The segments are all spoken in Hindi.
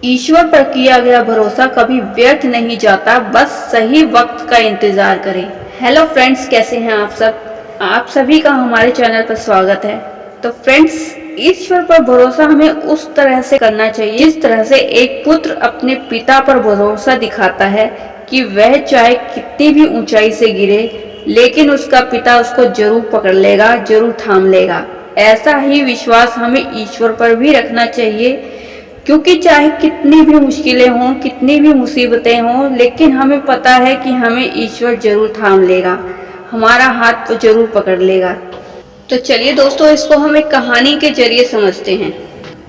ईश्वर पर किया गया भरोसा कभी व्यर्थ नहीं जाता, बस सही वक्त का इंतजार करें। हेलो फ्रेंड्स, कैसे हैं आप सब? आप सभी का हमारे चैनल पर स्वागत है। तो फ्रेंड्स, ईश्वर पर भरोसा हमें उस तरह से करना चाहिए जिस तरह से एक पुत्र अपने पिता पर भरोसा दिखाता है कि वह चाहे कितनी भी ऊंचाई से गिरे, लेकिन उसका पिता उसको जरूर पकड़ लेगा, जरूर थाम लेगा। ऐसा ही विश्वास हमें ईश्वर पर भी रखना चाहिए, क्योंकि चाहे कितनी भी मुश्किलें हों, कितनी भी मुसीबतें हों, लेकिन हमें पता है कि हमें ईश्वर जरूर थाम लेगा, हमारा हाथ तो जरूर पकड़ लेगा। तो चलिए दोस्तों, इसको हम एक कहानी के जरिए समझते हैं।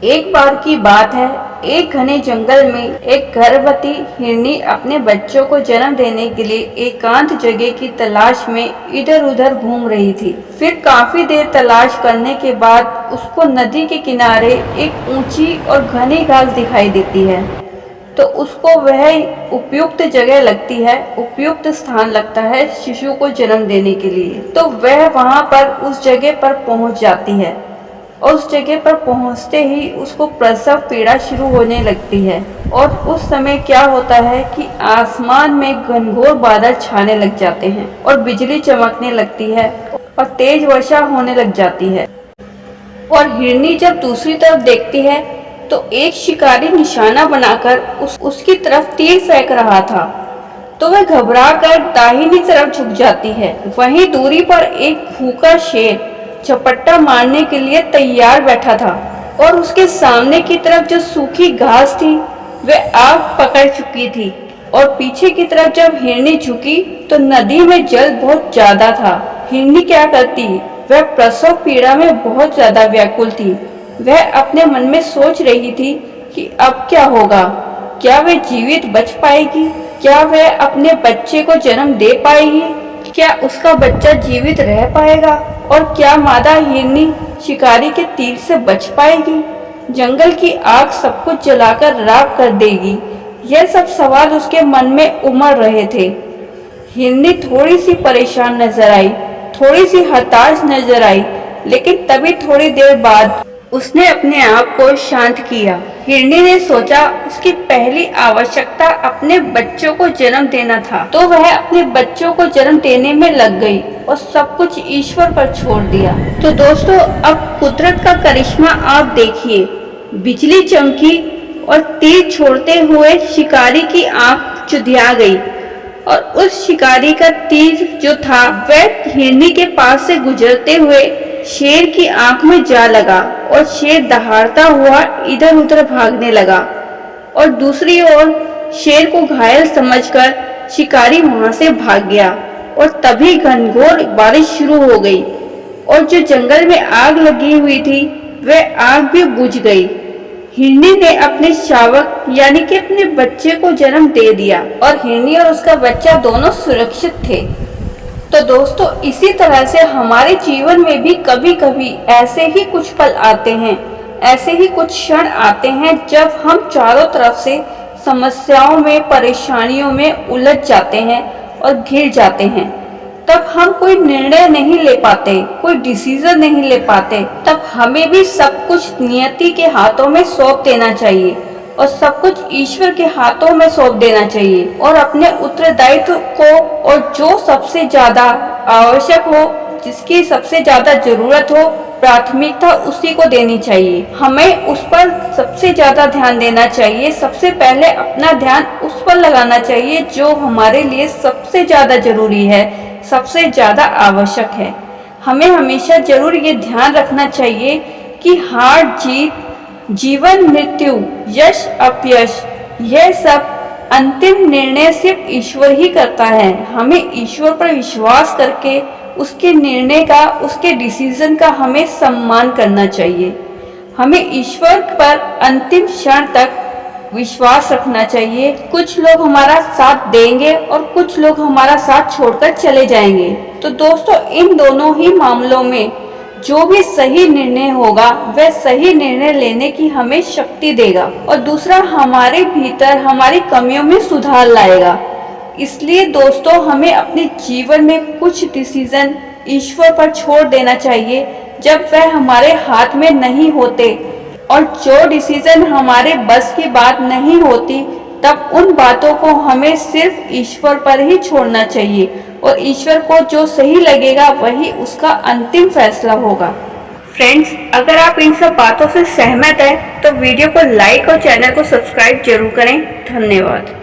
एक बार की बात है, एक घने जंगल में एक गर्भवती हिरनी अपने बच्चों को जन्म देने के लिए एकांत जगह की तलाश में इधर उधर घूम रही थी। फिर काफी देर तलाश करने के बाद उसको नदी के किनारे एक ऊंची और घनी घास दिखाई देती है। तो उसको वह उपयुक्त जगह लगती है, उपयुक्त स्थान लगता है शिशु को जन्म देने के लिए। तो वह वहां पर उस जगह पर पहुंच जाती है और उस जगह पर पहुंचते ही उसको प्रसव पीड़ा शुरू होने लगती है। और उस समय क्या होता है कि आसमान में घनघोर बादल छाने लग जाते हैं और बिजली चमकने लगती है और तेज वर्षा होने लग जाती है। और हिरनी जब दूसरी तरफ देखती है तो एक शिकारी निशाना बनाकर उसकी तरफ तीर फेंक रहा था। तो वह घबरा कर दाहिनी तरफ झुक जाती है। वहीं दूरी पर एक भूखा शेर झपट्टा मारने के लिए तैयार बैठा था और उसके सामने की तरफ जो सूखी घास थी वह आग पकड़ चुकी थी। और पीछे की तरफ जब हिरनी झुकी तो नदी में जल बहुत ज्यादा था। हिरनी क्या करती, वह प्रसव पीड़ा में बहुत ज्यादा व्याकुल थी। वह अपने मन में सोच रही थी कि अब क्या होगा, क्या वह जीवित बच पाएगी, क्या वह अपने बच्चे को जन्म दे पाएगी, क्या उसका बच्चा जीवित रह पाएगा, और क्या मादा हिरनी शिकारी के तीर से बच पाएगी, जंगल की आग सब कुछ जलाकर राख कर देगी। यह सब सवाल उसके मन में उमड़ रहे थे। हिरनी थोड़ी सी परेशान नजर आई, थोड़ी सी हताश नजर आई, लेकिन तभी थोड़ी देर बाद उसने अपने आप को शांत किया। हिरनी ने सोचा उसकी पहली आवश्यकता अपने बच्चों को जन्म देना था, तो वह अपने बच्चों को जन्म देने में लग गई और सब कुछ ईश्वर पर छोड़ दिया। तो दोस्तों, अब कुदरत का करिश्मा आप देखिए। बिजली चमकी और तीर छोड़ते हुए शिकारी की आंख चुधिया गई और उस शिकारी का तीर जो था वह हिरनी के पास से गुजरते हुए शेर की आंख में जा लगा और शेर दहाड़ता हुआ इधर उधर भागने लगा। और दूसरी ओर शेर को घायल समझकर शिकारी वहां से भाग गया और तभी घनघोर बारिश शुरू हो गई और जो जंगल में आग लगी हुई थी वह आग भी बुझ गई। हिरनी ने अपने शावक यानी कि अपने बच्चे को जन्म दे दिया और हिरनी और उसका बच्चा दोनों सुरक्षित थे। तो दोस्तों, इसी तरह से हमारे जीवन में भी कभी कभी ऐसे ही कुछ पल आते हैं, ऐसे ही कुछ क्षण आते हैं जब हम चारों तरफ से समस्याओं में, परेशानियों में उलझ जाते हैं और घिर जाते हैं। तब हम कोई निर्णय नहीं ले पाते, कोई डिसीजन नहीं ले पाते। तब हमें भी सब कुछ नियति के हाथों में सौंप देना चाहिए और सब कुछ ईश्वर के हाथों में सौंप देना चाहिए और अपने उत्तरदायित्व को, और जो सबसे ज्यादा आवश्यक हो, जिसकी सबसे ज्यादा जरूरत हो, प्राथमिकता उसी को देनी चाहिए। हमें उस पर सबसे ज्यादा ध्यान देना चाहिए। सबसे पहले अपना ध्यान उस पर लगाना चाहिए जो हमारे लिए सबसे ज्यादा जरूरी है, सबसे ज्यादा आवश्यक है। हमें हमेशा जरूर ये ध्यान रखना चाहिए कि हार जीत, जीवन मृत्यु, यश अपयश, यह सब अंतिम निर्णय सिर्फ ईश्वर ही करता है। हमें ईश्वर पर विश्वास करके उसके निर्णय का, उसके डिसीजन का हमें सम्मान करना चाहिए। हमें ईश्वर पर अंतिम क्षण तक विश्वास रखना चाहिए। कुछ लोग हमारा साथ देंगे और कुछ लोग हमारा साथ छोड़कर चले जाएंगे। तो दोस्तों, इन दोनों ही मामलों में जो भी सही निर्णय होगा वह सही निर्णय लेने की हमें शक्ति देगा और दूसरा हमारे भीतर हमारी कमियों में सुधार लाएगा। इसलिए दोस्तों, हमें अपने जीवन में कुछ डिसीजन ईश्वर पर छोड़ देना चाहिए जब वह हमारे हाथ में नहीं होते। और जो डिसीजन हमारे बस की बात नहीं होती तब उन बातों को हमें सिर्फ ईश्वर पर ही छोड़ना चाहिए और ईश्वर को जो सही लगेगा वही उसका अंतिम फैसला होगा। फ्रेंड्स, अगर आप इन सब बातों से सहमत हैं तो वीडियो को लाइक और चैनल को सब्सक्राइब जरूर करें। धन्यवाद।